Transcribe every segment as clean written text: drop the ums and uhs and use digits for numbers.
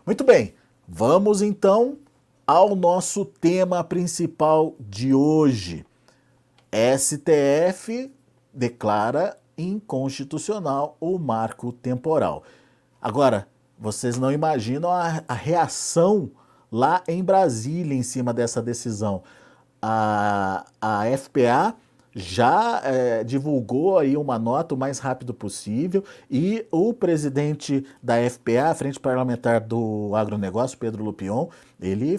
Muito bem, vamos então ao nosso tema principal de hoje. STF declara inconstitucional o marco temporal. Agora, vocês não imaginam a reação lá em Brasília em cima dessa decisão. A FPA já divulgou aí uma nota o mais rápido possível e o presidente da FPA, a Frente Parlamentar do Agronegócio, Pedro Lupion, ele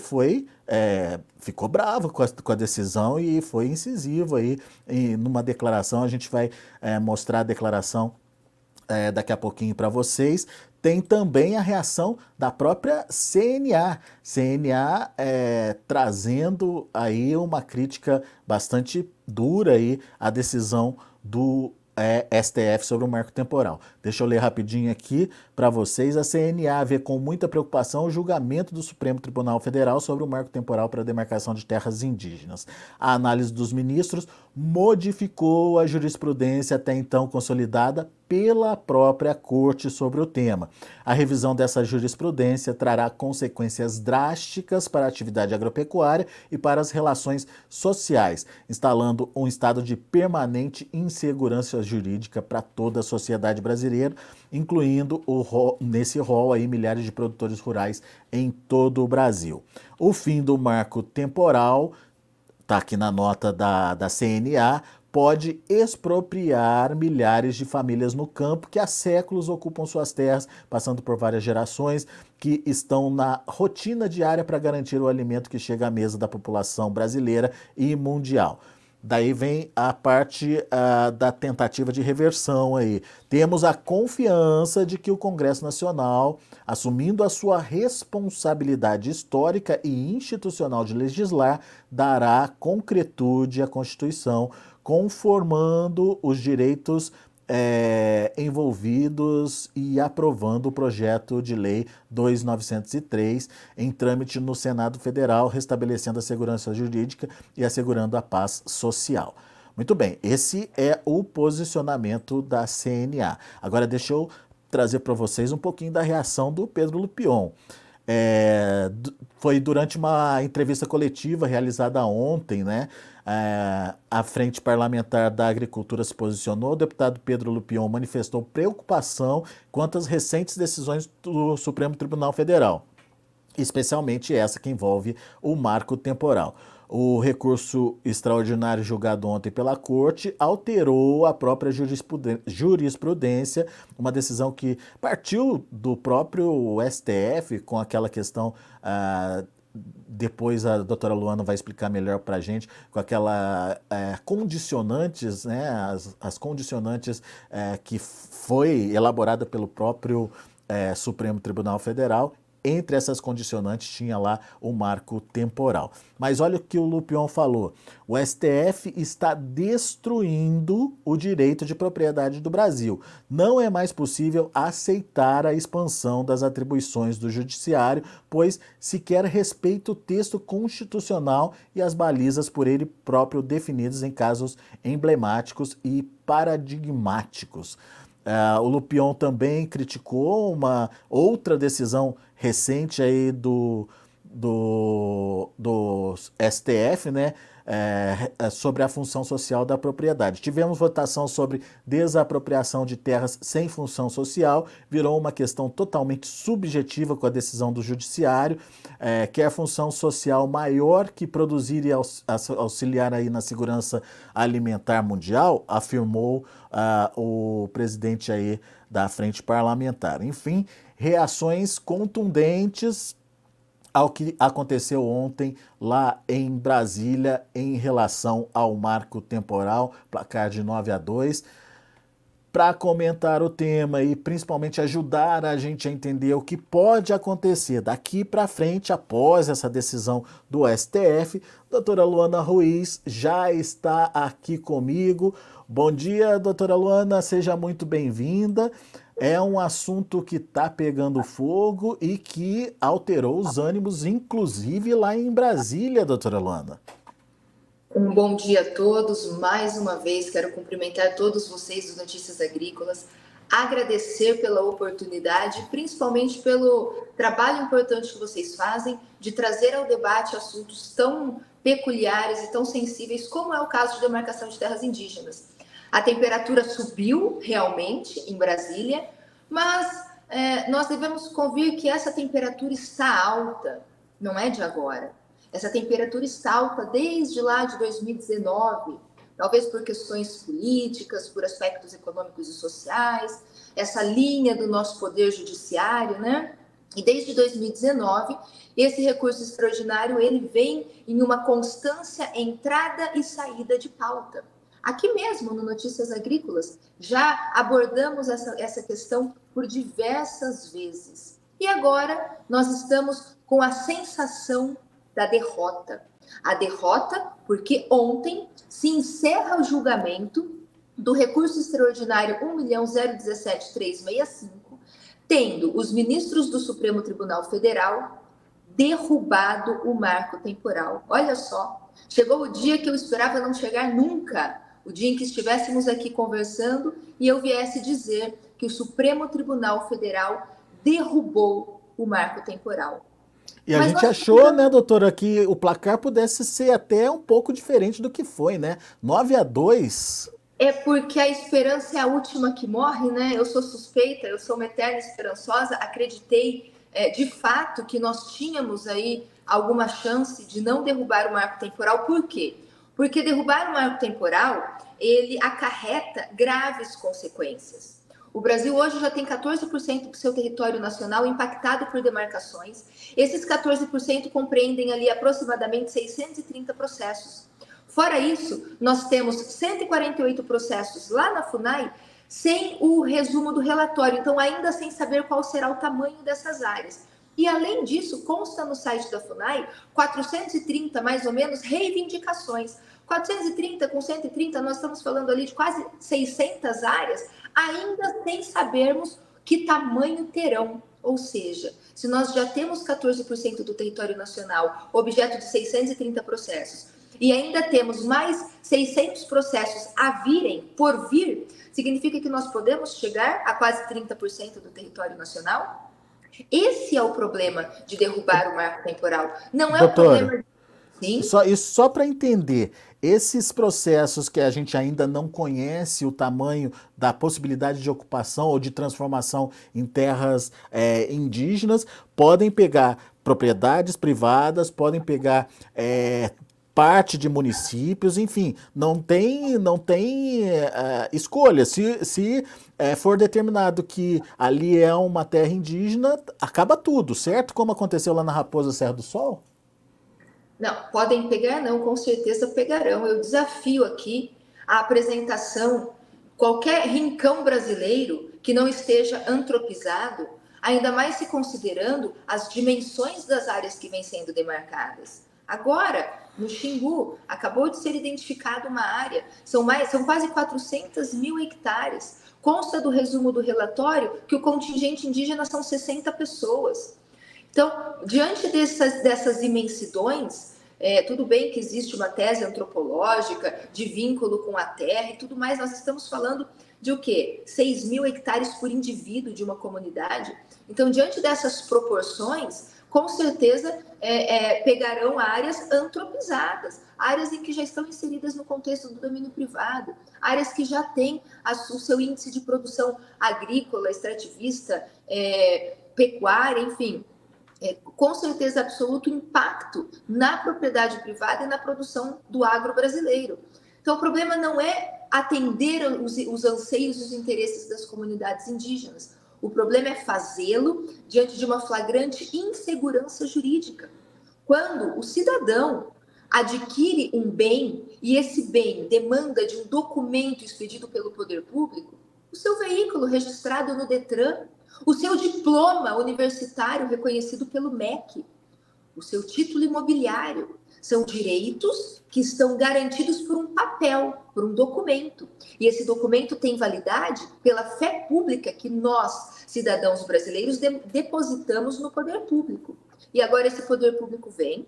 ficou bravo com a decisão e foi incisivo aí numa declaração. A gente vai mostrar a declaração daqui a pouquinho para vocês. Tem também a reação da própria CNA. CNA trazendo aí uma crítica bastante dura aí à decisão do STF sobre o marco temporal. Deixa eu ler rapidinho aqui para vocês. A CNA vê com muita preocupação o julgamento do Supremo Tribunal Federal sobre o marco temporal para a demarcação de terras indígenas. A análise dos ministros modificou a jurisprudência até então consolidada pela própria Corte sobre o tema. A revisão dessa jurisprudência trará consequências drásticas para a atividade agropecuária e para as relações sociais, instalando um estado de permanente insegurança jurídica para toda a sociedade brasileira, incluindo nesse rol aí milhares de produtores rurais em todo o Brasil. O fim do marco temporal, está aqui na nota da CNA, pode expropriar milhares de famílias no campo que há séculos ocupam suas terras, passando por várias gerações, que estão na rotina diária para garantir o alimento que chega à mesa da população brasileira e mundial. Daí vem a parte da tentativa de reversão aí. Temos a confiança de que o Congresso Nacional, assumindo a sua responsabilidade histórica e institucional de legislar, dará concretude à Constituição, conformando os direitos envolvidos e aprovando o projeto de lei 2903 em trâmite no Senado Federal, restabelecendo a segurança jurídica e assegurando a paz social. Muito bem, esse é o posicionamento da CNA. Agora deixa eu trazer para vocês um pouquinho da reação do Pedro Lupion. Foi durante uma entrevista coletiva realizada ontem, né? A Frente Parlamentar da Agricultura se posicionou. O deputado Pedro Lupion manifestou preocupação quanto às recentes decisões do Supremo Tribunal Federal, especialmente essa que envolve o marco temporal. O recurso extraordinário julgado ontem pela Corte alterou a própria jurisprudência, uma decisão que partiu do próprio STF com aquela questão, depois a doutora Luana vai explicar melhor para a gente, com aquela condicionantes, né, as condicionantes que foi elaborada pelo próprio Supremo Tribunal Federal. Entre essas condicionantes tinha lá o marco temporal. Mas olha o que o Lupion falou. O STF está destruindo o direito de propriedade do Brasil. Não é mais possível aceitar a expansão das atribuições do judiciário, pois sequer respeita o texto constitucional e as balizas por ele próprio definidas em casos emblemáticos e paradigmáticos. O Lupion também criticou uma outra decisão recente aí do STF, né, sobre a função social da propriedade. Tivemos votação sobre desapropriação de terras sem função social, virou uma questão totalmente subjetiva com a decisão do judiciário, quer função social maior que produzir e auxiliar aí na segurança alimentar mundial, afirmou o presidente aí da Frente Parlamentar. Enfim, reações contundentes ao que aconteceu ontem lá em Brasília em relação ao marco temporal, placar de 9-2. Para comentar o tema e principalmente ajudar a gente a entender o que pode acontecer daqui para frente após essa decisão do STF, doutora Luana Ruiz já está aqui comigo. Bom dia, doutora Luana, seja muito bem-vinda. É um assunto que está pegando fogo e que alterou os ânimos, inclusive lá em Brasília, doutora Luana. Um bom dia a todos. Mais uma vez, quero cumprimentar todos vocês dos Notícias Agrícolas, agradecer pela oportunidade, principalmente pelo trabalho importante que vocês fazem de trazer ao debate assuntos tão peculiares e tão sensíveis, como é o caso de demarcação de terras indígenas. A temperatura subiu realmente em Brasília, mas nós devemos convir que essa temperatura está alta, não é de agora. Essa temperatura está alta desde lá de 2019, talvez por questões políticas, por aspectos econômicos e sociais, essa linha do nosso poder judiciário, né? E desde 2019, esse recurso extraordinário ele vem em uma constância entrada e saída de pauta. Aqui mesmo, no Notícias Agrícolas, já abordamos essa questão por diversas vezes. E agora nós estamos com a sensação da derrota. A derrota porque ontem se encerra o julgamento do recurso extraordinário 1.017.365, tendo os ministros do Supremo Tribunal Federal derrubado o marco temporal. Olha só, chegou o dia que eu esperava não chegar nunca, o dia em que estivéssemos aqui conversando e eu viesse dizer que o Supremo Tribunal Federal derrubou o marco temporal. E a gente achou, né, doutora, que o placar pudesse ser até um pouco diferente do que foi, né? 9-2. É porque a esperança é a última que morre, né? Eu sou suspeita, eu sou uma eterna esperançosa, acreditei de fato que nós tínhamos aí alguma chance de não derrubar o marco temporal. Por quê? Porque derrubar o marco temporal, ele acarreta graves consequências. O Brasil hoje já tem 14% do seu território nacional impactado por demarcações. Esses 14% compreendem ali aproximadamente 630 processos. Fora isso, nós temos 148 processos lá na FUNAI sem o resumo do relatório, então ainda sem saber qual será o tamanho dessas áreas. E além disso, consta no site da FUNAI 430, mais ou menos, reivindicações. 430 com 130, nós estamos falando ali de quase 600 áreas, ainda sem sabermos que tamanho terão. Ou seja, se nós já temos 14% do território nacional objeto de 630 processos, e ainda temos mais 600 processos a virem, por vir, significa que nós podemos chegar a quase 30% do território nacional? Esse é o problema de derrubar o marco temporal. Não é o problema... Sim? Só para entender, esses processos que a gente ainda não conhece o tamanho da possibilidade de ocupação ou de transformação em terras indígenas, podem pegar propriedades privadas, podem pegar parte de municípios, enfim, não tem escolha. Se for determinado que ali é uma terra indígena, acaba tudo, certo? Como aconteceu lá na Raposa Serra do Sol? Não, podem pegar não, com certeza pegarão. Eu desafio aqui a apresentação, qualquer rincão brasileiro que não esteja antropizado, ainda mais se considerando as dimensões das áreas que vêm sendo demarcadas. Agora, no Xingu, acabou de ser identificada uma área, são quase 400 mil hectares. Consta do resumo do relatório que o contingente indígena são 60 pessoas. Então, diante dessas imensidões, tudo bem que existe uma tese antropológica de vínculo com a terra e tudo mais, nós estamos falando de o quê? 6 mil hectares por indivíduo de uma comunidade. Então, diante dessas proporções, com certeza pegarão áreas antropizadas, áreas em que já estão inseridas no contexto do domínio privado, áreas que já têm o seu índice de produção agrícola, extrativista, pecuária, enfim, com certeza absoluto impacto na propriedade privada e na produção do agro brasileiro. Então, o problema não é atender os anseios e os interesses das comunidades indígenas. O problema é fazê-lo diante de uma flagrante insegurança jurídica. Quando o cidadão adquire um bem e esse bem demanda de um documento expedido pelo poder público, o seu veículo registrado no Detran, o seu diploma universitário reconhecido pelo MEC, o seu título imobiliário, são direitos que estão garantidos por um papel, por um documento. E esse documento tem validade pela fé pública que nós, cidadãos brasileiros, depositamos no poder público. E agora esse poder público vem,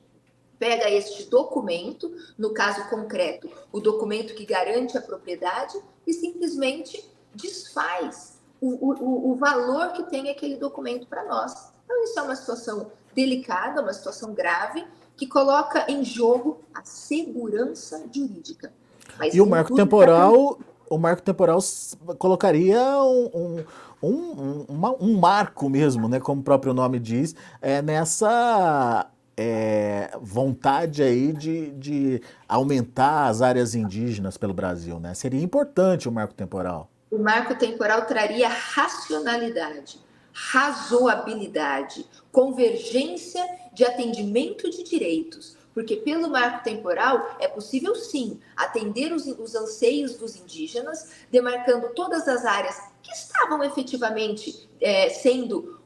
pega este documento, no caso concreto, o documento que garante a propriedade, e simplesmente desfaz. o valor que tem aquele documento para nós. Então, isso é uma situação delicada, uma situação grave, que coloca em jogo a segurança jurídica. Mas E o marco temporal colocaria um marco mesmo, né, como o próprio nome diz, nessa vontade aí de aumentar as áreas indígenas pelo Brasil, né? Seria importante o marco temporal. O marco temporal traria racionalidade, razoabilidade, convergência de atendimento de direitos, porque pelo marco temporal é possível sim atender os anseios dos indígenas, demarcando todas as áreas que estavam efetivamente sendo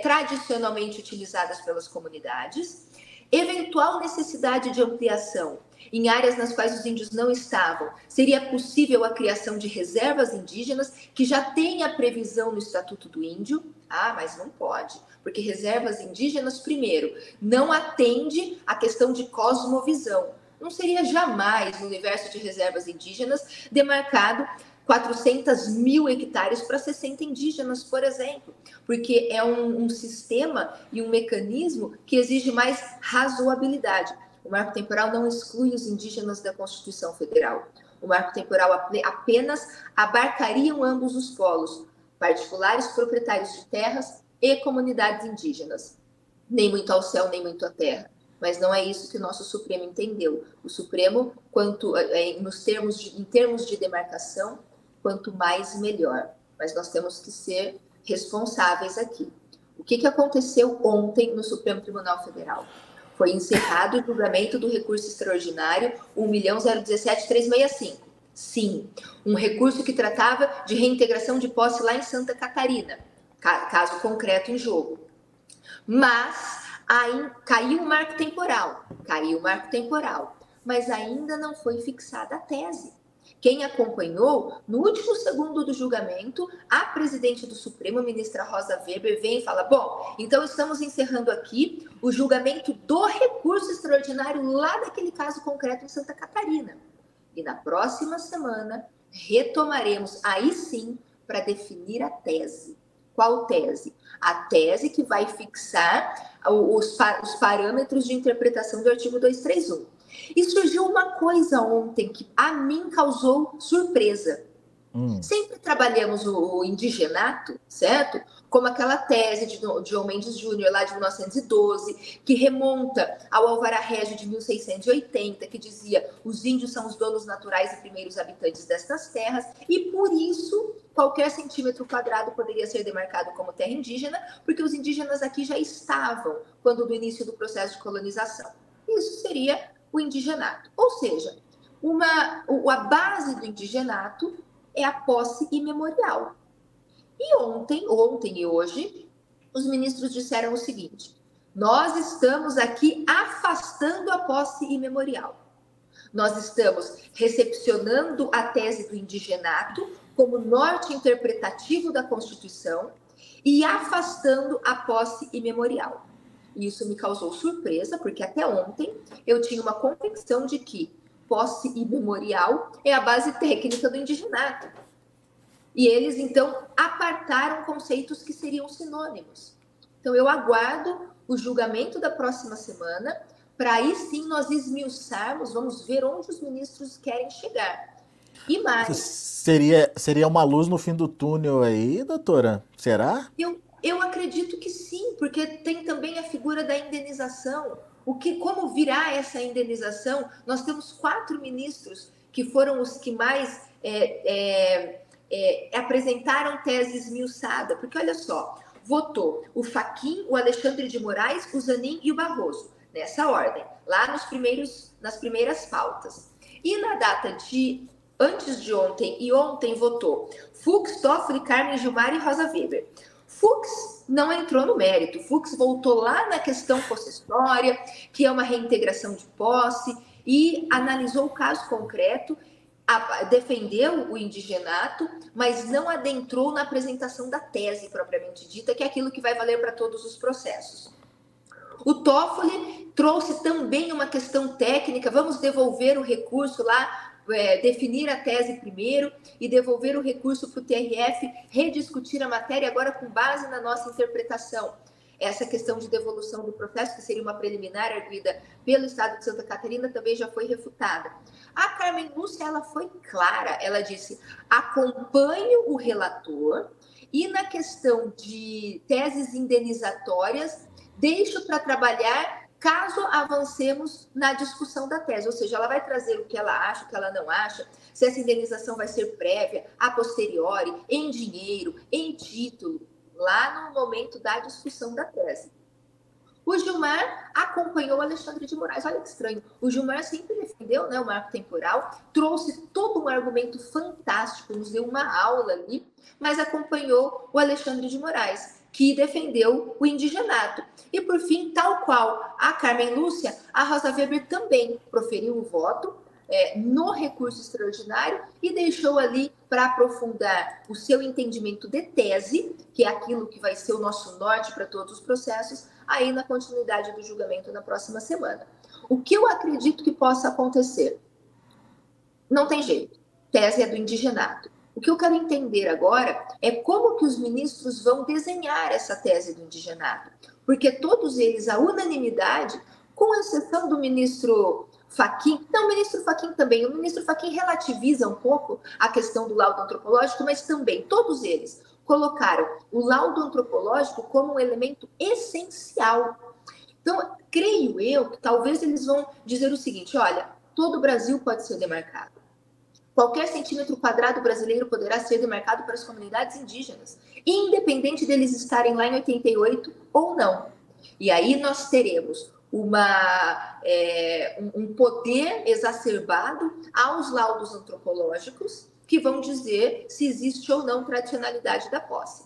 tradicionalmente utilizadas pelas comunidades, eventual necessidade de ampliação em áreas nas quais os índios não estavam, seria possível a criação de reservas indígenas, que já tem a previsão no Estatuto do Índio. Ah, mas não pode, porque reservas indígenas, primeiro, não atende à questão de cosmovisão. Não seria jamais, no universo de reservas indígenas, demarcado 400 mil hectares para 60 indígenas, por exemplo, porque é um sistema e um mecanismo que exige mais razoabilidade. O marco temporal não exclui os indígenas da Constituição Federal. O marco temporal apenas abarcariam ambos os polos, particulares, proprietários de terras e comunidades indígenas. Nem muito ao céu, nem muito à terra. Mas não é isso que o nosso Supremo entendeu. O Supremo, em termos de demarcação, quanto mais, melhor. Mas nós temos que ser responsáveis aqui. O que aconteceu ontem no Supremo Tribunal Federal? Foi encerrado o julgamento do recurso extraordinário 1.017.365. Sim, um recurso que tratava de reintegração de posse lá em Santa Catarina, caso concreto em jogo. Mas aí caiu o marco temporal, mas ainda não foi fixada a tese. Quem acompanhou, no último segundo do julgamento, a presidente do Supremo, a ministra Rosa Weber, vem e fala: bom, então estamos encerrando aqui o julgamento do recurso extraordinário lá daquele caso concreto em Santa Catarina. E na próxima semana, retomaremos aí sim para definir a tese. Qual tese? A tese que vai fixar os parâmetros de interpretação do artigo 231. E surgiu uma coisa ontem que a mim causou surpresa. Sempre trabalhamos o indigenato, certo? Como aquela tese de João Mendes Júnior, lá de 1912, que remonta ao Alvará Régio de 1680, que dizia: os índios são os donos naturais e primeiros habitantes destas terras, e por isso qualquer centímetro quadrado poderia ser demarcado como terra indígena, porque os indígenas aqui já estavam quando do início do processo de colonização. Isso seria o indigenato. Ou seja, a base do indigenato é a posse imemorial. E ontem e hoje, os ministros disseram o seguinte: nós estamos aqui afastando a posse imemorial. Nós estamos recepcionando a tese do indigenato como norte interpretativo da Constituição e afastando a posse imemorial. Isso me causou surpresa, porque até ontem eu tinha uma convicção de que posse imemorial é a base técnica do indigenato. E eles, então, apartaram conceitos que seriam sinônimos. Então, eu aguardo o julgamento da próxima semana, para aí sim nós esmiuçarmos, vamos ver onde os ministros querem chegar. E mais... Seria uma luz no fim do túnel aí, doutora? Será? Eu acredito que sim, porque tem também a figura da indenização. Como virá essa indenização? Nós temos 4 ministros que foram os que mais apresentaram tese esmiuçada, porque olha só, votou o Fachin, o Alexandre de Moraes, o Zanin e o Barroso, nessa ordem, lá nas primeiras pautas. E na data de antes de ontem e ontem votou Fux, Toffoli, Carmen Gilmar e Rosa Weber. Fux não entrou no mérito, Fux voltou lá na questão possessória, que é uma reintegração de posse, e analisou o caso concreto, defendeu o indigenato, mas não adentrou na apresentação da tese propriamente dita, que é aquilo que vai valer para todos os processos. O Toffoli trouxe também uma questão técnica: vamos devolver o recurso lá definir a tese primeiro e devolver o recurso para o TRF rediscutir a matéria agora com base na nossa interpretação. Essa questão de devolução do processo, que seria uma preliminar arguida pelo Estado de Santa Catarina, também já foi refutada. A Carmen Lúcia, ela foi clara, ela disse: acompanho o relator e na questão de teses indenizatórias, deixo para trabalhar caso avancemos na discussão da tese. Ou seja, ela vai trazer o que ela acha, o que ela não acha, se essa indenização vai ser prévia, a posteriori, em dinheiro, em título, lá no momento da discussão da tese. O Gilmar acompanhou o Alexandre de Moraes. Olha que estranho. O Gilmar sempre defendeu, né, o marco temporal, trouxe todo um argumento fantástico, nos deu uma aula ali, mas acompanhou o Alexandre de Moraes, que defendeu o indigenato. E, por fim, tal qual a Carmen Lúcia, a Rosa Weber também proferiu o voto no recurso extraordinário e deixou ali para aprofundar o seu entendimento de tese, que é aquilo que vai ser o nosso norte para todos os processos, aí na continuidade do julgamento na próxima semana. O que eu acredito que possa acontecer? Não tem jeito. Tese é do indigenato. O que eu quero entender agora é como que os ministros vão desenhar essa tese do indigenato. Porque todos eles, a unanimidade, com exceção do ministro Fachin, não, o ministro Fachin também, o ministro Fachin relativiza um pouco a questão do laudo antropológico, mas também todos eles colocaram o laudo antropológico como um elemento essencial. Então, creio eu que talvez eles vão dizer o seguinte: olha, todo o Brasil pode ser demarcado. Qualquer centímetro quadrado brasileiro poderá ser demarcado para as comunidades indígenas, independente deles estarem lá em 88 ou não. E aí nós teremos um poder exacerbado aos laudos antropológicos que vão dizer se existe ou não tradicionalidade da posse.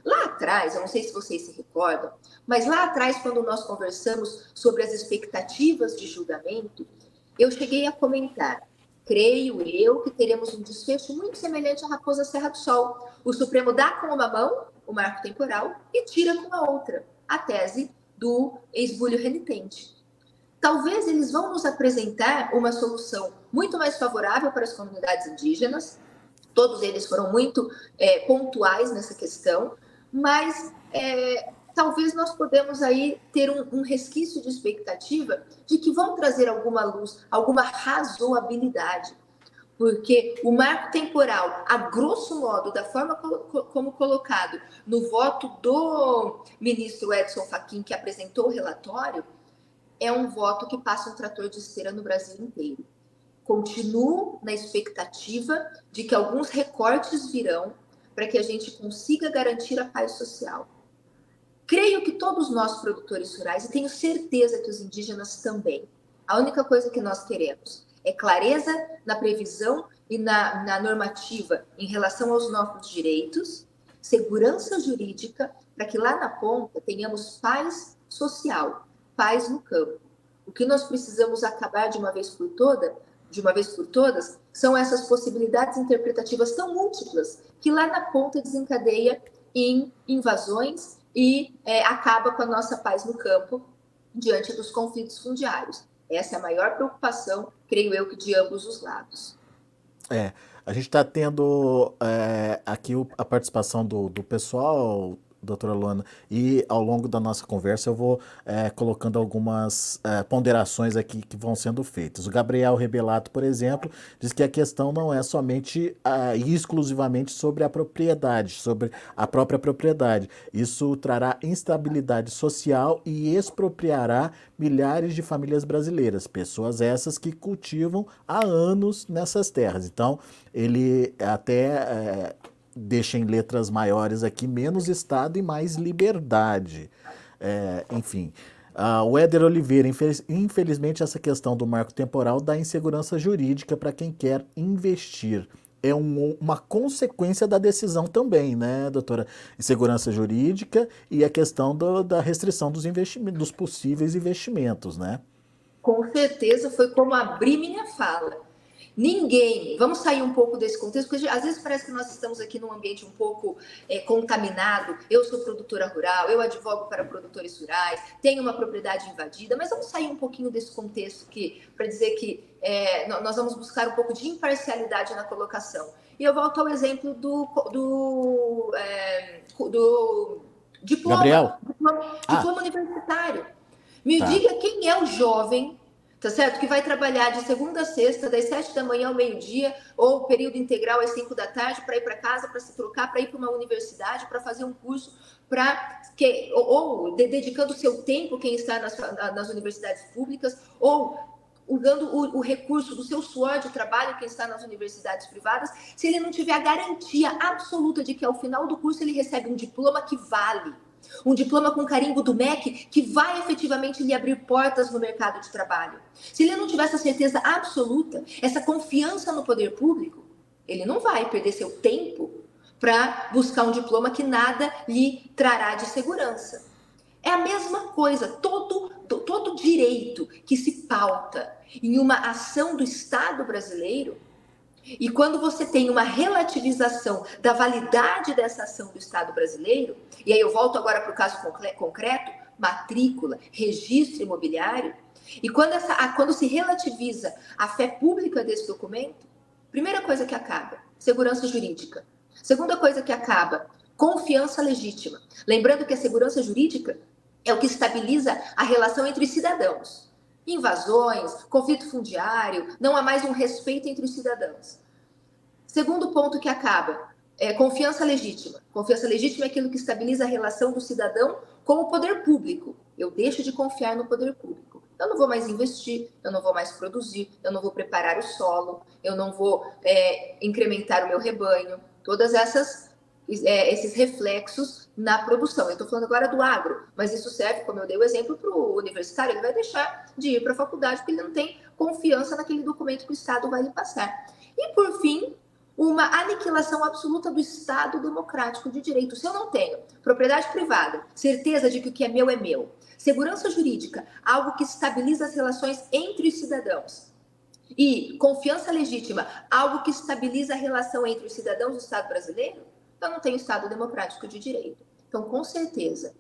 Lá atrás, eu não sei se vocês se recordam, mas lá atrás, quando nós conversamos sobre as expectativas de julgamento, eu cheguei a comentar: creio eu que teremos um desfecho muito semelhante à Raposa Serra do Sol. O Supremo dá com uma mão o marco temporal e tira com a outra a tese do ex-bulho renitente. Talvez eles vão nos apresentar uma solução muito mais favorável para as comunidades indígenas. Todos eles foram muito pontuais nessa questão, mas talvez nós podemos aí ter um resquício de expectativa de que vão trazer alguma luz, alguma razoabilidade. Porque o marco temporal, a grosso modo, da forma como colocado no voto do ministro Edson Fachin, que apresentou o relatório, é um voto que passa um trator de esteira no Brasil inteiro. Continuo na expectativa de que alguns recortes virão para que a gente consiga garantir a paz social. Creio que todos nós, produtores rurais, e tenho certeza que os indígenas também, a única coisa que nós queremos é clareza na previsão e na normativa em relação aos nossos direitos, segurança jurídica, para que lá na ponta tenhamos paz social, paz no campo. O que nós precisamos acabar de uma vez por todas, são essas possibilidades interpretativas tão múltiplas que lá na ponta desencadeia em invasões e acaba com a nossa paz no campo diante dos conflitos fundiários. Essa é a maior preocupação, creio eu, que de ambos os lados. A gente está tendo aqui a participação do pessoal, doutora Luana, e ao longo da nossa conversa eu vou colocando algumas ponderações aqui que vão sendo feitas. O Gabriel Rebelato, por exemplo, diz que a questão não é somente e exclusivamente sobre a propriedade, sobre a própria propriedade. Isso trará instabilidade social e expropriará milhares de famílias brasileiras, pessoas essas que cultivam há anos nessas terras. Então, ele até deixa em letras maiores aqui: menos Estado e mais liberdade. Enfim, o Éder Oliveira: infelizmente essa questão do marco temporal dá insegurança jurídica para quem quer investir. É uma consequência da decisão também, né, doutora? Insegurança jurídica e a questão da restrição dos investimentos, dos possíveis investimentos, né? Com certeza foi como abrir minha fala. Ninguém. Vamos sair um pouco desse contexto, porque às vezes parece que nós estamos aqui num ambiente um pouco contaminado. Eu sou produtora rural, eu advogo para produtores rurais, tenho uma propriedade invadida, mas vamos sair um pouquinho desse contexto para dizer que nós vamos buscar um pouco de imparcialidade na colocação. E eu volto ao exemplo do Gabriel? diploma universitário. Me Tá. diga quem é o jovem, tá certo? Que vai trabalhar de segunda a sexta, das 7 da manhã ao meio-dia, ou período integral às 5 da tarde, para ir para casa, para se trocar, para ir para uma universidade, para fazer um curso, dedicando o seu tempo, quem está nas universidades públicas, ou usando o recurso do seu suor de trabalho, quem está nas universidades privadas, se ele não tiver a garantia absoluta de que ao final do curso ele recebe um diploma que vale. Um diploma com carimbo do MEC que vai efetivamente lhe abrir portas no mercado de trabalho. Se ele não tiver essa certeza absoluta, essa confiança no poder público, ele não vai perder seu tempo para buscar um diploma que nada lhe trará de segurança. É a mesma coisa, todo direito que se pauta em uma ação do Estado brasileiro, e quando você tem uma relativização da validade dessa ação do Estado brasileiro, e aí eu volto agora para o caso concreto, matrícula, registro imobiliário, e quando se relativiza a fé pública desse documento, primeira coisa que acaba, segurança jurídica. Segunda coisa que acaba, confiança legítima. Lembrando que a segurança jurídica é o que estabiliza a relação entre os cidadãos. Invasões, conflito fundiário, não há mais um respeito entre os cidadãos. Segundo ponto que acaba, confiança legítima. Confiança legítima é aquilo que estabiliza a relação do cidadão com o poder público. Eu deixo de confiar no poder público. Eu não vou mais investir, eu não vou mais produzir, eu não vou preparar o solo, eu não vou incrementar o meu rebanho. Todas esses reflexos na produção. Eu estou falando agora do agro, mas isso serve, como eu dei o exemplo, para o universitário. Ele vai deixar de ir para a faculdade porque ele não tem confiança naquele documento que o Estado vai lhe passar. E, por fim, uma aniquilação absoluta do Estado democrático de direito. Se eu não tenho propriedade privada, certeza de que o que é meu, segurança jurídica, algo que estabiliza as relações entre os cidadãos, e confiança legítima, algo que estabiliza a relação entre os cidadãos do Estado brasileiro, eu não tenho Estado democrático de direito. Então, com certeza,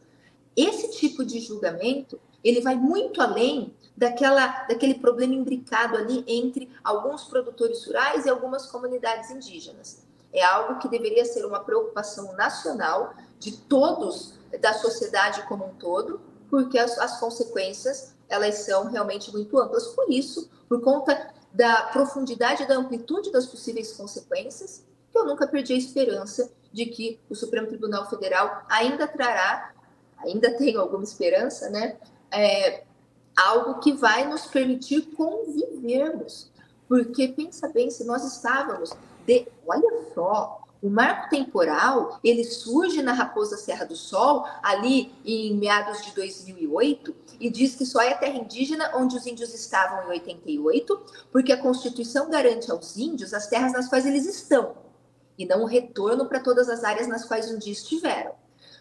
esse tipo de julgamento, ele vai muito além daquele problema imbricado ali entre alguns produtores rurais e algumas comunidades indígenas. É algo que deveria ser uma preocupação nacional de todos, da sociedade como um todo, porque as consequências, elas são realmente muito amplas. Por isso, por conta da profundidade e da amplitude das possíveis consequências, eu nunca perdi a esperança de que o Supremo Tribunal Federal ainda trará, ainda tenho alguma esperança, né? Algo que vai nos permitir convivermos. Porque, pensa bem, se nós estávamos... Olha só, o marco temporal, ele surge na Raposa Serra do Sol, ali em meados de 2008, e diz que só é terra indígena onde os índios estavam em 88, porque a Constituição garante aos índios as terras nas quais eles estão, e não o retorno para todas as áreas nas quais um dia estiveram.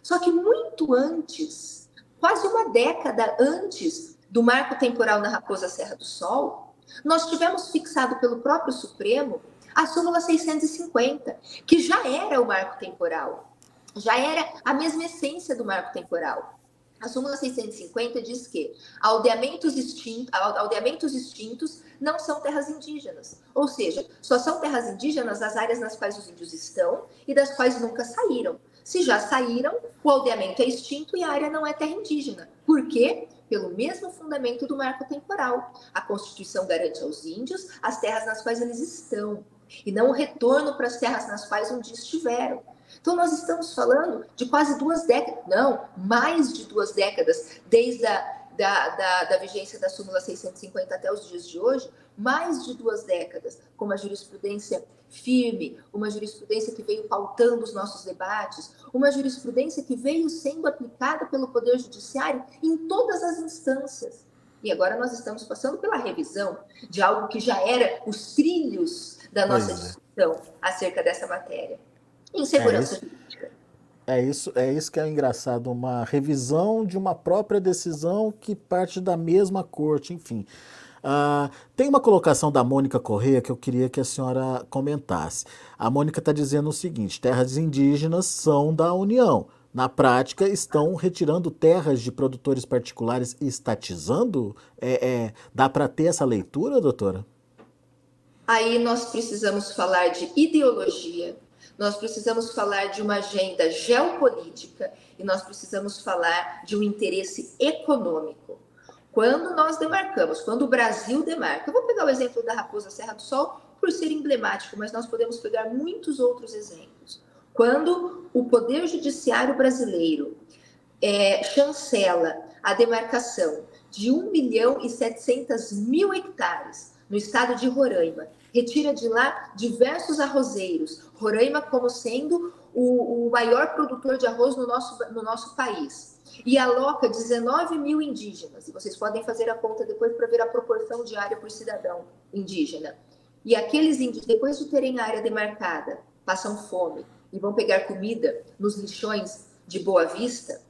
Só que muito antes, quase uma década antes do marco temporal na Raposa Serra do Sol, nós tivemos fixado pelo próprio Supremo a súmula 650, que já era o marco temporal, já era a mesma essência do marco temporal. A súmula 650 diz que aldeamentos extintos não são terras indígenas. Ou seja, só são terras indígenas as áreas nas quais os índios estão e das quais nunca saíram. Se já saíram, o aldeamento é extinto e a área não é terra indígena. Por quê? Pelo mesmo fundamento do marco temporal. A Constituição garante aos índios as terras nas quais eles estão, e não o retorno para as terras nas quais um dia estiveram. Então, nós estamos falando de quase 2 décadas, não, mais de 2 décadas, desde da vigência da súmula 650 até os dias de hoje, mais de 2 décadas, com uma jurisprudência firme, uma jurisprudência que veio pautando os nossos debates, uma jurisprudência que veio sendo aplicada pelo Poder Judiciário em todas as instâncias. E agora nós estamos passando pela revisão de algo que já era os trilhos da nossa discussão acerca dessa matéria. Insegurança jurídica. É isso que é engraçado, uma revisão de uma própria decisão que parte da mesma corte, enfim. Tem uma colocação da Mônica Correia que eu queria que a senhora comentasse. A Mônica está dizendo o seguinte: terras indígenas são da União. Na prática, estão retirando terras de produtores particulares e estatizando? Dá para ter essa leitura, doutora? Aí nós precisamos falar de ideologia, nós precisamos falar de uma agenda geopolítica e nós precisamos falar de um interesse econômico. Quando nós demarcamos, quando o Brasil demarca, eu vou pegar o exemplo da Raposa Serra do Sol por ser emblemático, mas nós podemos pegar muitos outros exemplos. Quando o Poder Judiciário brasileiro chancela a demarcação de 1.700.000 hectares no estado de Roraima, retira de lá diversos arrozeiros, Roraima como sendo o maior produtor de arroz no nosso país, e aloca 19.000 indígenas, e vocês podem fazer a conta depois para ver a proporção de área por cidadão indígena. E aqueles indígenas, depois de terem a área demarcada, passam fome e vão pegar comida nos lixões de Boa Vista.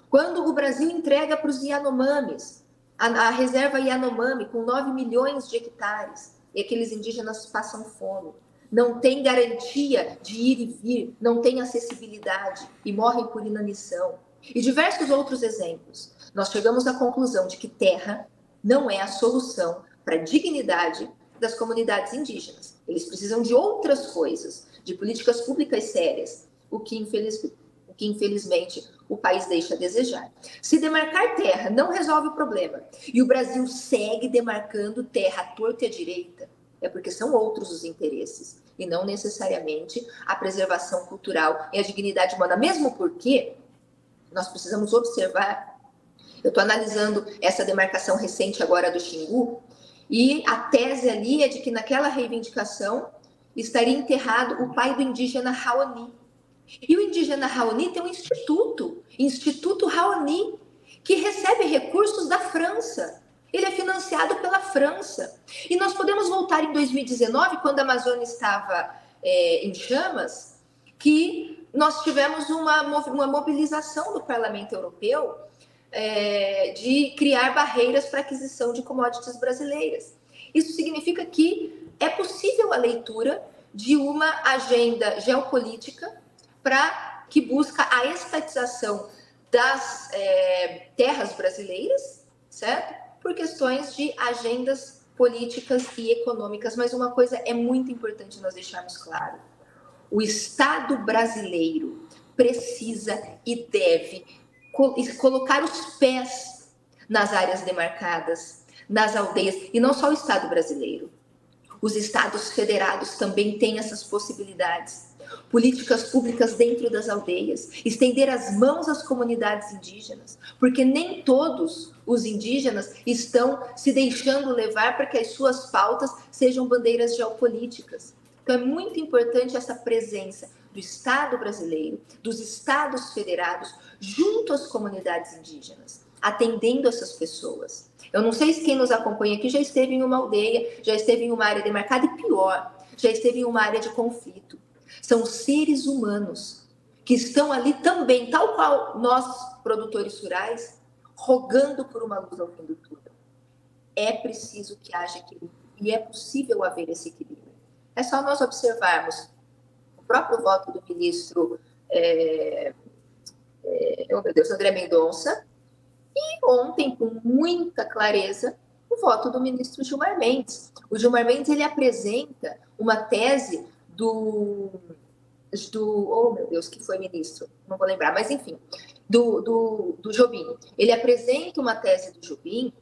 Quando o Brasil entrega para os Yanomamis a reserva Yanomami com 9 milhões de hectares, e aqueles indígenas passam fome, não tem garantia de ir e vir, não tem acessibilidade e morrem por inanição. E diversos outros exemplos. Nós chegamos à conclusão de que terra não é a solução para a dignidade das comunidades indígenas. Eles precisam de outras coisas, de políticas públicas sérias, o que infelizmente o país deixa a desejar. Se demarcar terra não resolve o problema e o Brasil segue demarcando terra à torta e à direita, é porque são outros os interesses e não necessariamente a preservação cultural e a dignidade humana, mesmo porque nós precisamos observar. Eu estou analisando essa demarcação recente agora do Xingu e a tese ali é de que naquela reivindicação estaria enterrado o pai do indígena Raoni. E o indígena Raoni tem um Instituto Raoni, que recebe recursos da França. Ele é financiado pela França. E nós podemos voltar em 2019, quando a Amazônia estava em chamas, que nós tivemos uma mobilização do Parlamento Europeu de criar barreiras para a aquisição de commodities brasileiras. Isso significa que é possível a leitura de uma agenda geopolítica que busca a estatização das terras brasileiras, certo? Por questões de agendas políticas e econômicas. Mas uma coisa é muito importante nós deixarmos claro. O Estado brasileiro precisa e deve colocar os pés nas áreas demarcadas, nas aldeias, e não só o Estado brasileiro. Os Estados federados também têm essas possibilidades. Políticas públicas dentro das aldeias, estender as mãos às comunidades indígenas, porque nem todos os indígenas estão se deixando levar para que as suas pautas sejam bandeiras geopolíticas. Então é muito importante essa presença do Estado brasileiro, dos Estados federados, junto às comunidades indígenas, atendendo essas pessoas. Eu não sei se quem nos acompanha aqui já esteve em uma aldeia, já esteve em uma área demarcada e pior, já esteve em uma área de conflito. São seres humanos que estão ali também, tal qual nós, produtores rurais, rogando por uma luz ao fim do túnel. É preciso que haja equilíbrio e é possível haver esse equilíbrio. É só nós observarmos o próprio voto do ministro André Mendonça e ontem, com muita clareza, o voto do ministro Gilmar Mendes. O Gilmar Mendes ele apresenta uma tese oh meu Deus, que foi ministro, não vou lembrar, mas enfim, do Jobim. Ele apresenta uma tese do Jobim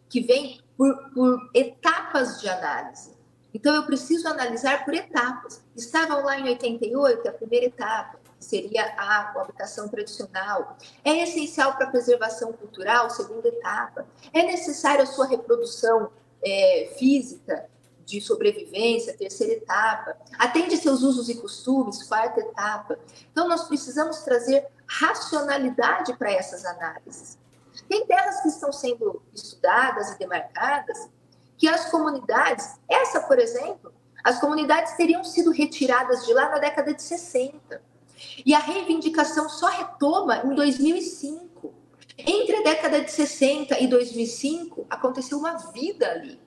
que vem por etapas de análise. Então, eu preciso analisar por etapas. Estavam lá em 88, a primeira etapa, que seria a coabitação tradicional. É essencial para a preservação cultural, segunda etapa. É necessário a sua reprodução física, de sobrevivência, terceira etapa. Atende seus usos e costumes, quarta etapa. Então, nós precisamos trazer racionalidade para essas análises. Tem terras que estão sendo estudadas e demarcadas que as comunidades, essa, por exemplo, as comunidades teriam sido retiradas de lá na década de 60. E a reivindicação só retoma em 2005. Entre a década de 60 e 2005, aconteceu uma vida ali.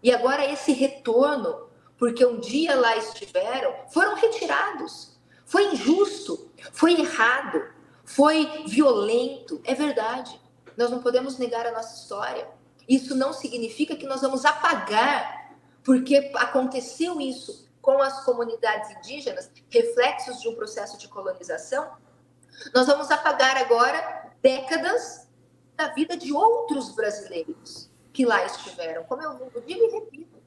E agora esse retorno, porque um dia lá estiveram, foram retirados. Foi injusto, foi errado, foi violento, é verdade. Nós não podemos negar a nossa história. Isso não significa que nós vamos apagar, porque aconteceu isso com as comunidades indígenas, reflexos de um processo de colonização. Nós vamos apagar agora décadas da vida de outros brasileiros que lá estiveram. Como eu digo e repito,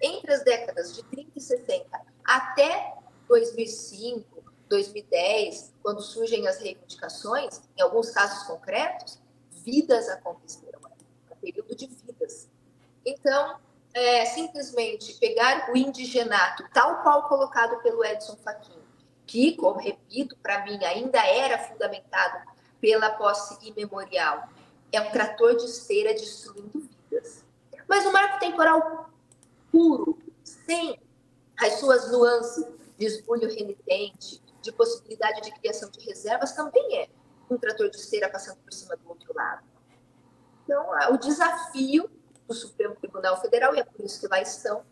entre as décadas de 30 e 60 até 2005, 2010, quando surgem as reivindicações, em alguns casos concretos, vidas aconteceram. É um período de vidas. Então, simplesmente pegar o indigenato, tal qual colocado pelo Edson Fachin, que, como repito, para mim ainda era fundamentado pela posse imemorial, é um trator de esteira destruindo vidas. Mas o marco temporal puro, sem as suas nuances de esbulho renitente, de possibilidade de criação de reservas, também é um trator de esteira passando por cima do outro lado. Então, o desafio do Supremo Tribunal Federal, e é por isso que lá estão,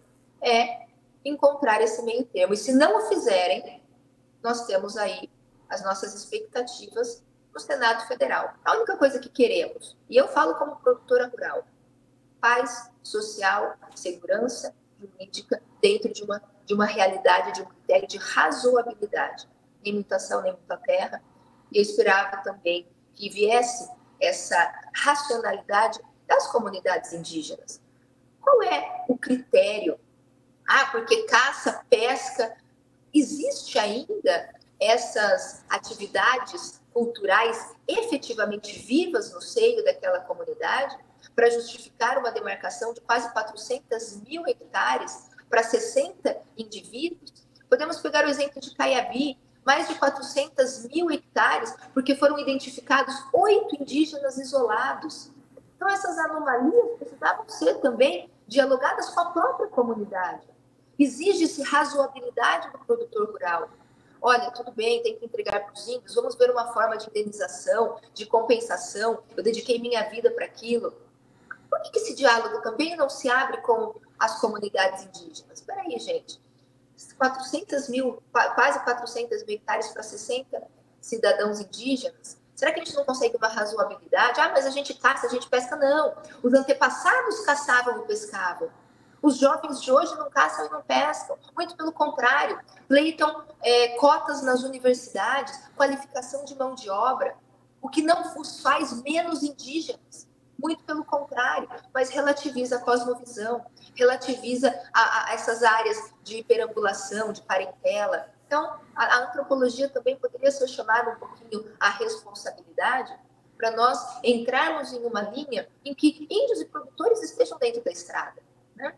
é encontrar esse meio termo. E se não o fizerem, nós temos aí as nossas expectativas no Senado Federal. A única coisa que queremos, e eu falo como produtora rural, paz social, segurança jurídica dentro de uma realidade, de um critério de razoabilidade. Nem mutação, nem muita terra. E eu esperava também que viesse essa racionalidade das comunidades indígenas. Qual é o critério? Porque caça, pesca, existe ainda essas atividades culturais efetivamente vivas no seio daquela comunidade para justificar uma demarcação de quase 400 mil hectares para 60 indivíduos? Podemos pegar o exemplo de Caiabi, mais de 400 mil hectares, porque foram identificados 8 indígenas isolados. Então, essas anomalias precisavam ser também dialogadas com a própria comunidade. Exige-se razoabilidade do produtor rural. Olha, tudo bem, tem que entregar para os índios, vamos ver uma forma de indenização, de compensação, eu dediquei minha vida para aquilo. Por que esse diálogo também não se abre com as comunidades indígenas? Espera aí, gente. 400 mil, quase 400 mil hectares para 60 cidadãos indígenas. Será que a gente não consegue uma razoabilidade? Mas a gente caça, a gente pesca. Não. Os antepassados caçavam e pescavam. Os jovens de hoje não caçam e não pescam. Muito pelo contrário. Pleitam cotas nas universidades, qualificação de mão de obra, o que não os faz menos indígenas. Muito pelo contrário, mas relativiza a cosmovisão, relativiza essas áreas de perambulação, de parentela. Então, a antropologia também poderia ser chamada um pouquinho a responsabilidade para nós entrarmos em uma linha em que índios e produtores estejam dentro da estrada, né?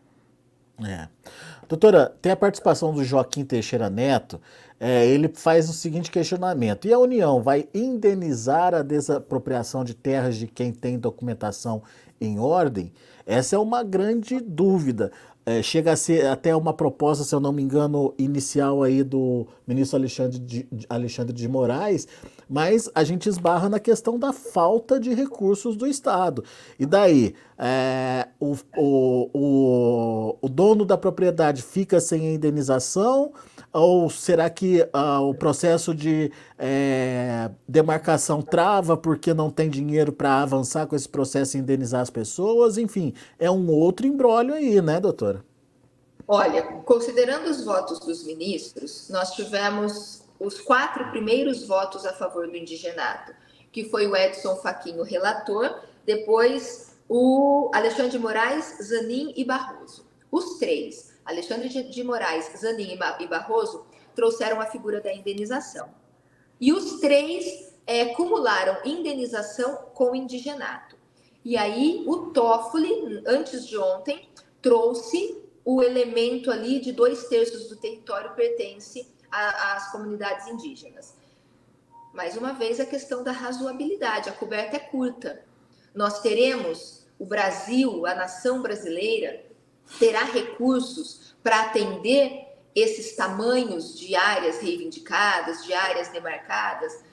Doutora, tem a participação do Joaquim Teixeira Neto. Ele faz o seguinte questionamento: e a União vai indenizar a desapropriação de terras de quem tem documentação em ordem? Essa é uma grande dúvida. Chega a ser até uma proposta, se eu não me engano, inicial aí do ministro Alexandre de Moraes, mas a gente esbarra na questão da falta de recursos do Estado. E daí, o dono da propriedade fica sem a indenização? Ou será que o processo de demarcação trava porque não tem dinheiro para avançar com esse processo e indenizar as pessoas? Enfim, é um outro imbróglio aí, né, doutora? Olha, considerando os votos dos ministros, nós tivemos os 4 primeiros votos a favor do indigenato, que foi o Edson Fachin, o relator, depois o Alexandre de Moraes, Zanin e Barroso. Os 3, Alexandre de Moraes, Zanin e Barroso, trouxeram a figura da indenização. E os 3 cumularam indenização com indigenato. E aí o Toffoli, antes de ontem, trouxe o elemento ali de 2/3 do território pertence às comunidades indígenas. Mais uma vez, a questão da razoabilidade, a coberta é curta. Nós teremos, o Brasil, a nação brasileira, terá recursos para atender esses tamanhos de áreas reivindicadas, de áreas demarcadas?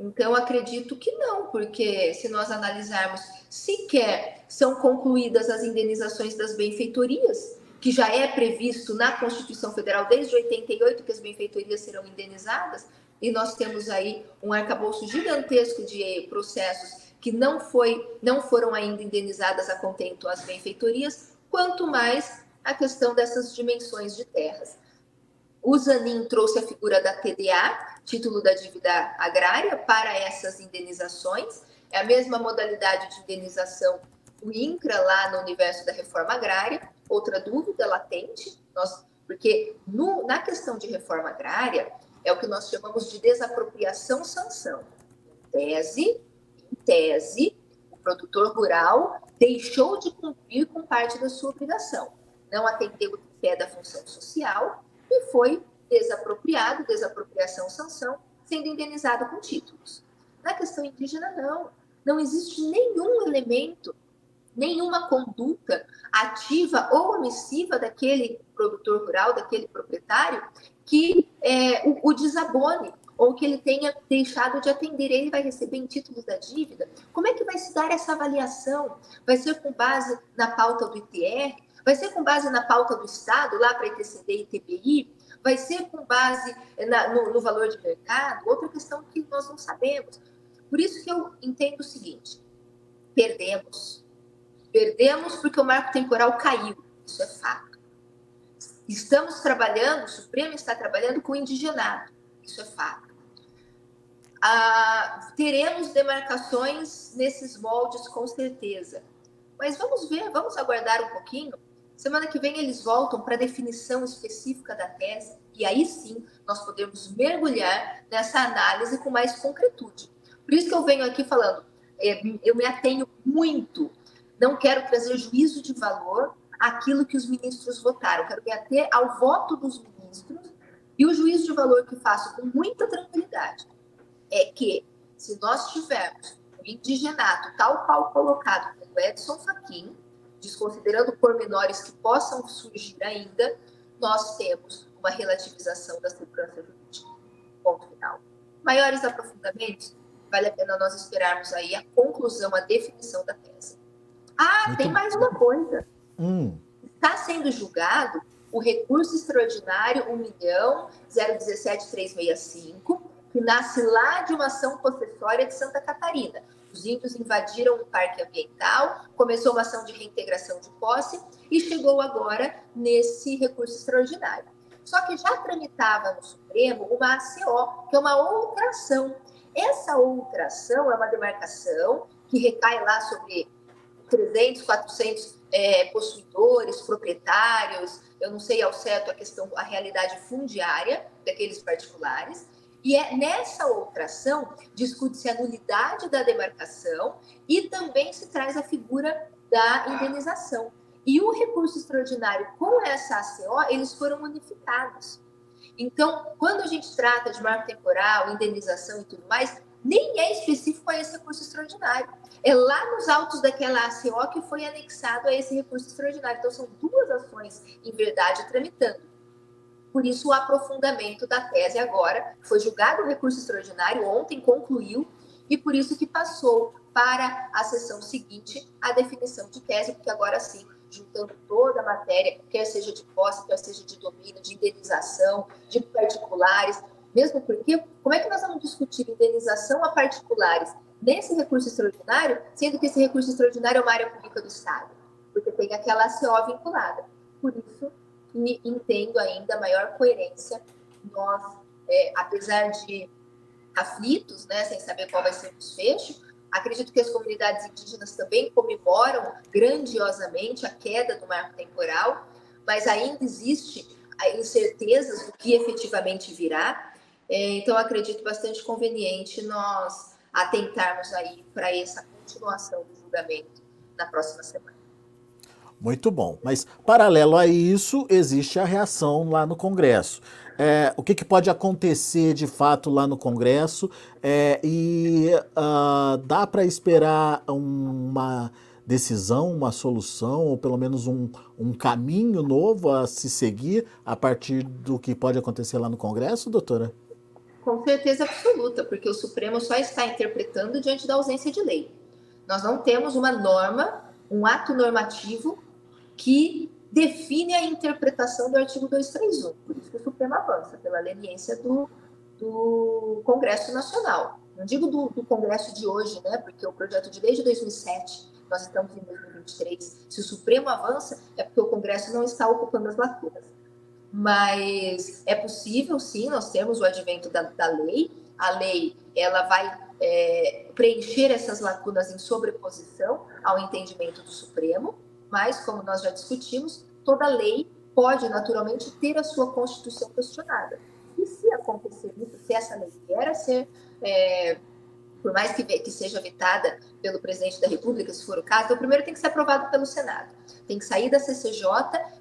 Então, acredito que não, porque se nós analisarmos, sequer são concluídas as indenizações das benfeitorias, que já é previsto na Constituição Federal desde 88 que as benfeitorias serão indenizadas, e nós temos aí um arcabouço gigantesco de processos que não foram ainda indenizadas a contento as benfeitorias, quanto mais a questão dessas dimensões de terras. O Zanin trouxe a figura da TDA, título da dívida agrária, para essas indenizações. É a mesma modalidade de indenização do INCRA lá no universo da reforma agrária. Outra dúvida latente, porque na questão de reforma agrária, é o que nós chamamos de desapropriação-sanção. Em tese, o produtor rural deixou de cumprir com parte da sua obrigação, não atendeu o tripé da função social e foi desapropriado, desapropriação-sanção, sendo indenizado com títulos. Na questão indígena, não existe nenhum elemento, nenhuma conduta ativa ou omissiva daquele produtor rural, daquele proprietário, que o desabone ou que ele tenha deixado de atender. Ele vai receber em títulos da dívida. Como é que vai se dar essa avaliação? Vai ser com base na pauta do ITR? Vai ser com base na pauta do Estado, lá para ITCD e ITBI? Vai ser com base no valor de mercado? Outra questão que nós não sabemos. Por isso que eu entendo o seguinte: perdemos porque o marco temporal caiu, isso é fato. Estamos trabalhando, o Supremo está trabalhando com o indigenato, isso é fato. Teremos demarcações nesses moldes, com certeza. Mas vamos ver, vamos aguardar um pouquinho. Semana que vem eles voltam para a definição específica da tese, e aí sim nós podemos mergulhar nessa análise com mais concretude. Por isso que eu venho aqui falando, eu me atenho muito, não quero trazer juízo de valor àquilo que os ministros votaram, quero me ater ao voto dos ministros, e o juízo de valor que faço com muita tranquilidade é que, se nós tivermos o indigenato tal qual colocado pelo Edson Fachin, desconsiderando pormenores que possam surgir ainda, nós temos uma relativização da segurança jurídica. Ponto final. Maiores aprofundamentos, vale a pena nós esperarmos aí a conclusão, a definição da tese. Tem mais uma coisa. Está sendo julgado o recurso extraordinário 1.017.365, que nasce lá de uma ação possessória de Santa Catarina. Os índios invadiram o parque ambiental, começou uma ação de reintegração de posse e chegou agora nesse recurso extraordinário. Só que já tramitava no Supremo uma ACO, que é uma outra ação. Essa outra ação é uma demarcação que recai lá sobre 300, 400 possuidores, proprietários, eu não sei ao certo a realidade fundiária daqueles particulares. E nessa outra ação discute-se a nulidade da demarcação e também se traz a figura da indenização. E o recurso extraordinário com essa ACO, eles foram unificados. Então, quando a gente trata de marco temporal, indenização e tudo mais, nem é específico a esse recurso extraordinário. É lá nos autos daquela ACO que foi anexado a esse recurso extraordinário. Então, são duas ações, em verdade, tramitando. Por isso, o aprofundamento da tese agora foi julgado o recurso extraordinário, ontem concluiu, e por isso que passou para a sessão seguinte a definição de tese, porque agora sim, juntando toda a matéria, quer seja de posse, quer seja de domínio, de indenização, de particulares, mesmo porque, como é que nós vamos discutir indenização a particulares nesse recurso extraordinário, sendo que esse recurso extraordinário é uma área pública do Estado? Porque tem aquela ACO vinculada. Por isso, entendo ainda a maior coerência. Nós, apesar de aflitos, né, sem saber qual vai ser o desfecho, acredito que as comunidades indígenas também comemoram grandiosamente a queda do marco temporal, mas ainda existe incertezas do que efetivamente virá. Então, acredito bastante conveniente nós atentarmos aí para essa continuação do julgamento na próxima semana. Muito bom, mas paralelo a isso, existe a reação lá no Congresso. O que pode acontecer de fato lá no Congresso dá para esperar uma decisão, uma solução, ou pelo menos um caminho novo a se seguir a partir do que pode acontecer lá no Congresso, doutora? Com certeza absoluta, porque o Supremo só está interpretando diante da ausência de lei. Nós não temos uma norma, um ato normativo que define a interpretação do artigo 231. Por isso que o Supremo avança, pela leniência do Congresso Nacional. Não digo do Congresso de hoje, né? Porque o projeto de lei de 2007, nós estamos em 2023. Se o Supremo avança, é porque o Congresso não está ocupando as lacunas. Mas é possível, sim, nós temos o advento da lei. A lei, ela vai preencher essas lacunas em sobreposição ao entendimento do Supremo, mas, como nós já discutimos, toda lei pode, naturalmente, ter a sua Constituição questionada. E se acontecer isso, se essa lei vier a ser, por mais que seja vetada pelo presidente da República, se for o caso, então primeiro tem que ser aprovado pelo Senado. Tem que sair da CCJ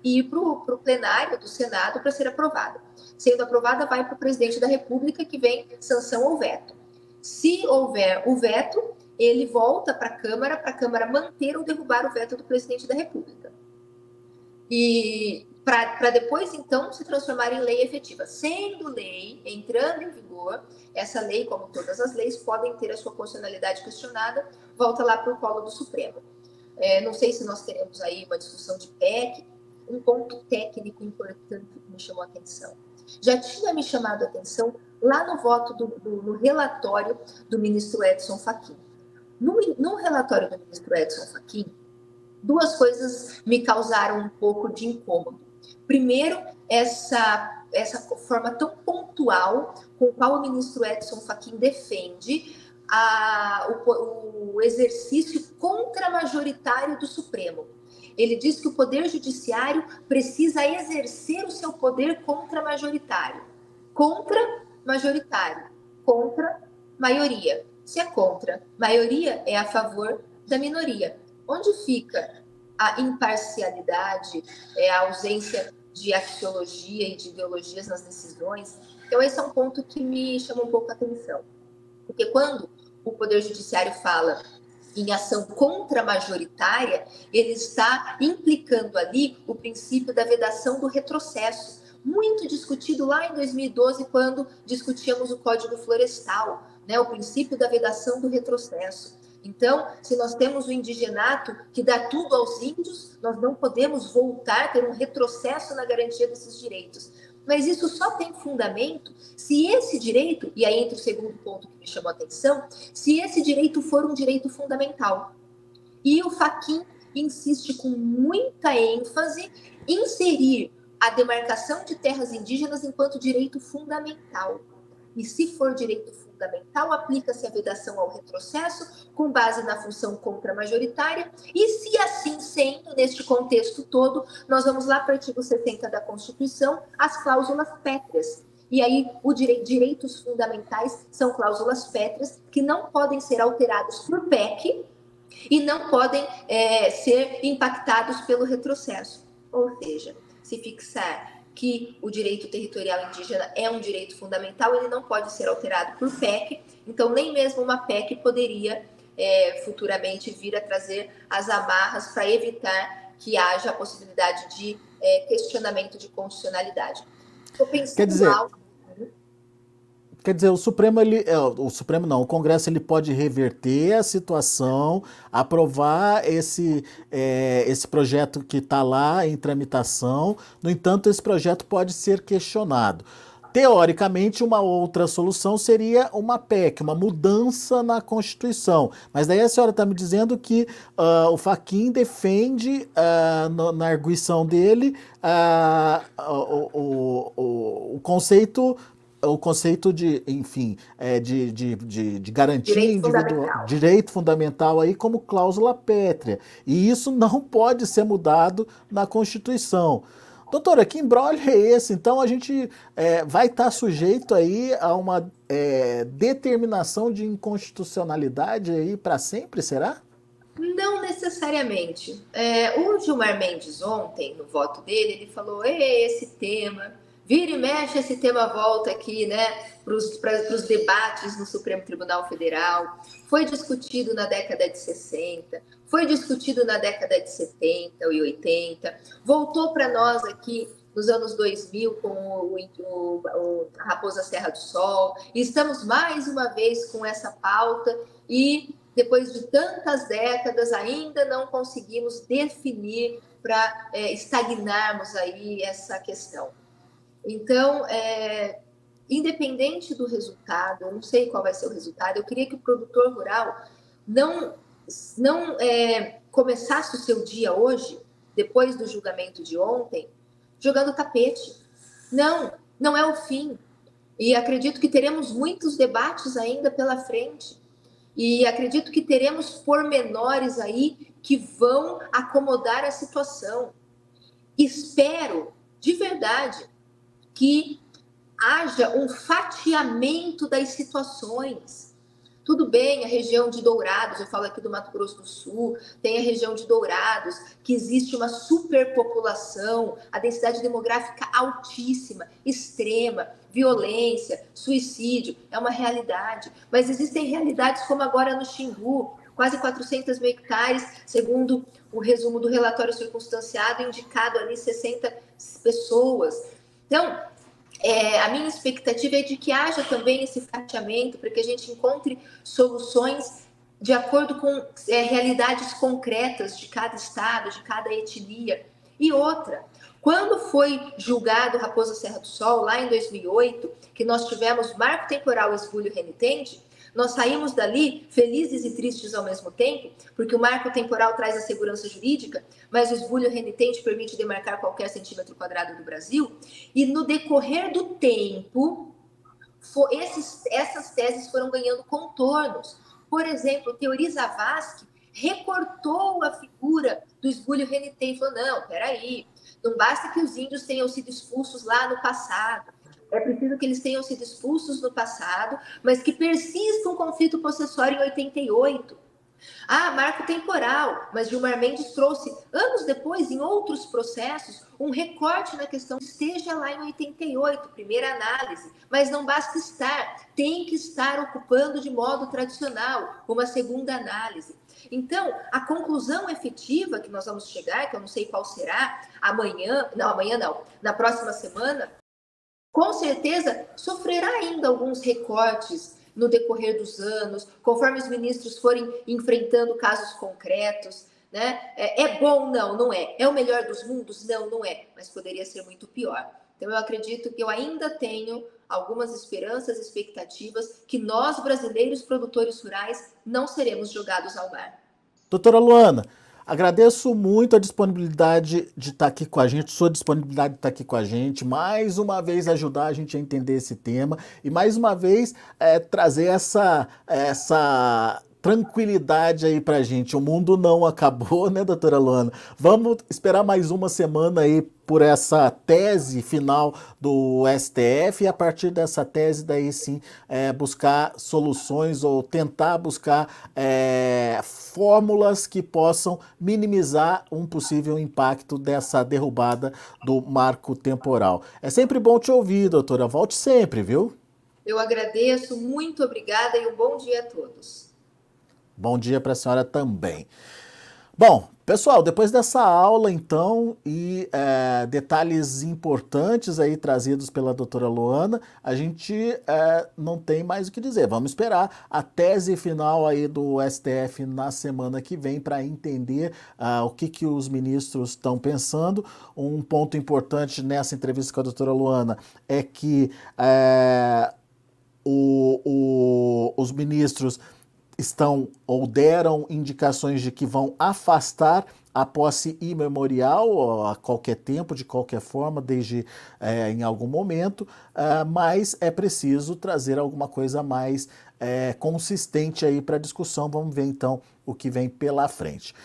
e ir para o plenário do Senado para ser aprovada. Sendo aprovada, vai para o presidente da República, que vem sanção ou veto. Se houver o veto, ele volta para a Câmara manter ou derrubar o veto do presidente da República. E para depois, então, se transformar em lei efetiva. Sendo lei, entrando em vigor, essa lei, como todas as leis, podem ter a sua constitucionalidade questionada, volta lá para o colo do Supremo. Não sei se nós teremos aí uma discussão de PEC, um ponto técnico importante que me chamou a atenção. Já tinha me chamado a atenção lá no voto no relatório do ministro Edson Fachin. No relatório do ministro Edson Fachin, duas coisas me causaram um pouco de incômodo. Primeiro, essa forma tão pontual com a qual o ministro Edson Fachin defende o exercício contramajoritário do Supremo. Ele diz que o Poder Judiciário precisa exercer o seu poder contramajoritário. Contra-majoritário. Contra maioria. Se é contra maioria, é a favor da minoria. Onde fica a imparcialidade, a ausência de axiologia e de ideologias nas decisões? Então, esse é um ponto que me chama um pouco a atenção. Porque quando o Poder Judiciário fala em ação contramajoritária, ele está implicando ali o princípio da vedação do retrocesso, muito discutido lá em 2012, quando discutíamos o Código Florestal, né, o princípio da vedação do retrocesso. Então, se nós temos o indigenato que dá tudo aos índios, nós não podemos voltar, ter um retrocesso na garantia desses direitos. Mas isso só tem fundamento se esse direito, e aí entra o segundo ponto que me chamou a atenção, se esse direito for um direito fundamental. E o Fachin insiste com muita ênfase em inserir a demarcação de terras indígenas enquanto direito fundamental. E se for direito fundamental, aplica-se a vedação ao retrocesso com base na função contramajoritária. E se assim sendo, neste contexto todo, nós vamos lá para o artigo 60 da Constituição, as cláusulas pétreas. E aí, os direitos fundamentais são cláusulas pétreas que não podem ser alterados por PEC e não podem ser impactados pelo retrocesso. Ou seja, se fixar que o direito territorial indígena é um direito fundamental, ele não pode ser alterado por PEC, então nem mesmo uma PEC poderia futuramente vir a trazer as amarras para evitar que haja a possibilidade de questionamento de constitucionalidade. Estou pensando algo. Quer dizer, o Supremo, o Congresso ele pode reverter a situação, aprovar esse projeto que está lá em tramitação. No entanto, esse projeto pode ser questionado. Teoricamente, uma outra solução seria uma PEC, uma mudança na Constituição. Mas daí a senhora está me dizendo que o Fachin defende, na arguição dele, o conceito de, enfim, de garantia individual, direito fundamental aí como cláusula pétrea. E isso não pode ser mudado na Constituição. Doutora, que imbróglio é esse? Então a gente vai estar sujeito aí a uma determinação de inconstitucionalidade aí para sempre, será? Não necessariamente. O Gilmar Mendes ontem, no voto dele, ele falou, esse tema... Vira e mexe, esse tema volta aqui, né, para os debates no Supremo Tribunal Federal. Foi discutido na década de 60, foi discutido na década de 70 e 80, voltou para nós aqui nos anos 2000 com a Raposa Serra do Sol, e estamos mais uma vez com essa pauta e depois de tantas décadas ainda não conseguimos definir para estagnarmos aí essa questão. Então, independente do resultado, eu não sei qual vai ser o resultado, eu queria que o produtor rural não começasse o seu dia hoje, depois do julgamento de ontem, jogando tapete. Não é o fim. E acredito que teremos muitos debates ainda pela frente. E acredito que teremos pormenores aí que vão acomodar a situação. Espero, de verdade, que haja um fatiamento das situações. Tudo bem, a região de Dourados, eu falo aqui do Mato Grosso do Sul, tem a região de Dourados, que existe uma superpopulação, a densidade demográfica altíssima, extrema, violência, suicídio, é uma realidade. Mas existem realidades como agora no Xingu, quase 400 mil hectares, segundo o resumo do relatório circunstanciado, indicado ali 60 pessoas. Então, a minha expectativa é de que haja também esse fatiamento para que a gente encontre soluções de acordo com realidades concretas de cada estado, de cada etnia. E outra, quando foi julgado Raposa Serra do Sol, lá em 2008, que nós tivemos marco temporal esbulho renitente, nós saímos dali felizes e tristes ao mesmo tempo, porque o marco temporal traz a segurança jurídica, mas o esbulho renitente permite demarcar qualquer centímetro quadrado do Brasil, e no decorrer do tempo, essas teses foram ganhando contornos. Por exemplo, Teori Zavascki recortou a figura do esbulho renitente e falou, não, peraí, não basta que os índios tenham sido expulsos lá no passado, é preciso que eles tenham sido expulsos no passado, mas que persista um conflito possessório em 88. Marco temporal, mas Gilmar Mendes trouxe, anos depois, em outros processos, um recorte na questão, esteja lá em 88, primeira análise, mas não basta estar, tem que estar ocupando de modo tradicional, uma segunda análise. Então, a conclusão efetiva que nós vamos chegar, que eu não sei qual será, amanhã não, na próxima semana, com certeza sofrerá ainda alguns recortes no decorrer dos anos, conforme os ministros forem enfrentando casos concretos, né? É bom? Não é. É o melhor dos mundos? Não é. Mas poderia ser muito pior. Então, eu acredito que eu ainda tenho algumas esperanças, expectativas, que nós, brasileiros produtores rurais, não seremos jogados ao mar. Doutora Luana, agradeço muito a disponibilidade de estar aqui com a gente, sua disponibilidade de estar aqui com a gente, mais uma vez ajudar a gente a entender esse tema e mais uma vez trazer essa tranquilidade aí pra gente. O mundo não acabou, né, doutora Luana? Vamos esperar mais uma semana aí por essa tese final do STF e a partir dessa tese daí sim buscar soluções ou tentar buscar fórmulas que possam minimizar um possível impacto dessa derrubada do marco temporal. É sempre bom te ouvir, doutora. Volte sempre, viu? Eu agradeço, muito obrigada e um bom dia a todos. Bom dia para a senhora também. Bom, pessoal, depois dessa aula, então, e detalhes importantes aí trazidos pela doutora Luana, a gente não tem mais o que dizer. Vamos esperar a tese final aí do STF na semana que vem para entender o que os ministros estão pensando. Um ponto importante nessa entrevista com a doutora Luana é que os ministros estão ou deram indicações de que vão afastar a posse imemorial a qualquer tempo, de qualquer forma, desde em algum momento, mas é preciso trazer alguma coisa mais consistente aí para a discussão. Vamos ver então o que vem pela frente.